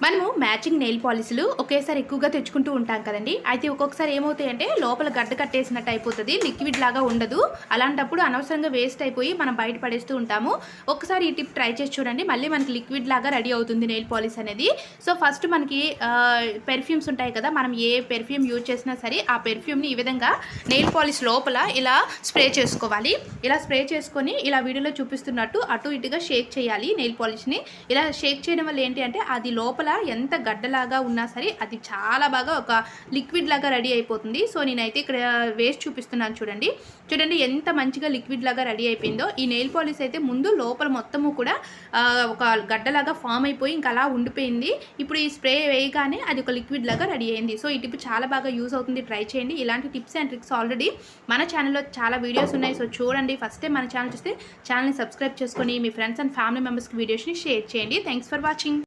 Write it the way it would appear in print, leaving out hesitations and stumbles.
మనము matching nail పాలిష్లు ఒకేసారి ఎక్కువగా తెచ్చుకుంటూ ఉంటాం కదండి. అయితే ఒక్కొక్కసారి ఏమవుతాయంటే లోపల గడ్డ కట్టేసినట్టు అయిపోతుంది, లిక్విడ్ లాగా ఉండదు. అలాంటప్పుడు అనవసరంగా వేస్ట్ అయిపోయి మనం బయట పడేస్తూ ఉంటాము. ఒక్కసారి ఈ టిప్ ట్రై చేసి చూడండి, మళ్ళీ మనకి లిక్విడ్ లాగా రెడీ అవుతుంది నెయిల్ పాలిష్ అనేది. సో ఫస్ట్ మనకి పెర్ఫ్యూమ్స్ ఉంటాయి కదా, మనం ఏ పెర్ఫ్యూమ్ యూజ్ చేసినా సరే ఆ పెర్ఫ్యూమ్ని ఈ విధంగా నెయిల్ పాలిష్ లోపల ఇలా స్ప్రే చేసుకోవాలి. ఇలా స్ప్రే చేసుకొని ఇలా వీడియోలో చూపిస్తున్నట్టు అటు ఇటుగా షేక్ చేయాలి. నెయిల్ పాలిష్ని ఇలా షేక్ చేయడం వల్ల ఏంటి అంటే అది లోపల ఎంత గడ్డలాగా ఉన్నా సరే అది చాలా బాగా ఒక లిక్విడ్ లాగా రెడీ అయిపోతుంది. సో నేనైతే ఇక్కడ వేస్ట్ చూపిస్తున్నాను చూడండి. చూడండి ఎంత మంచిగా లిక్విడ్ లాగా రెడీ అయిపోయిందో. ఈ నెయిల్ పాలిష్ అయితే ముందు లోపల మొత్తము కూడా ఒక గడ్డలాగా ఫామ్ అయిపోయి ఇంకా అలా ఉండిపోయింది. ఇప్పుడు ఈ స్ప్రే వేయగానే అది ఒక లిక్విడ్ లాగా రెడీ అయింది. సో ఈ టిప్ చాలా బాగా యూజ్ అవుతుంది, ట్రై చేయండి. ఇలాంటి టిప్స్ అండ్ ట్రిక్స్ ఆల్రెడీ మన ఛానల్లో చాలా వీడియోస్ ఉన్నాయి. సో చూడండి, ఫస్ట్ టైం మన ఛానల్ చూస్తే ఛానల్ని సబ్స్క్రైబ్ చేసుకొని మీ ఫ్రెండ్స్ అండ్ ఫ్యామిలీ మెంబర్స్కి వీడియోస్ని షేర్ చేయండి. Thanks for watching.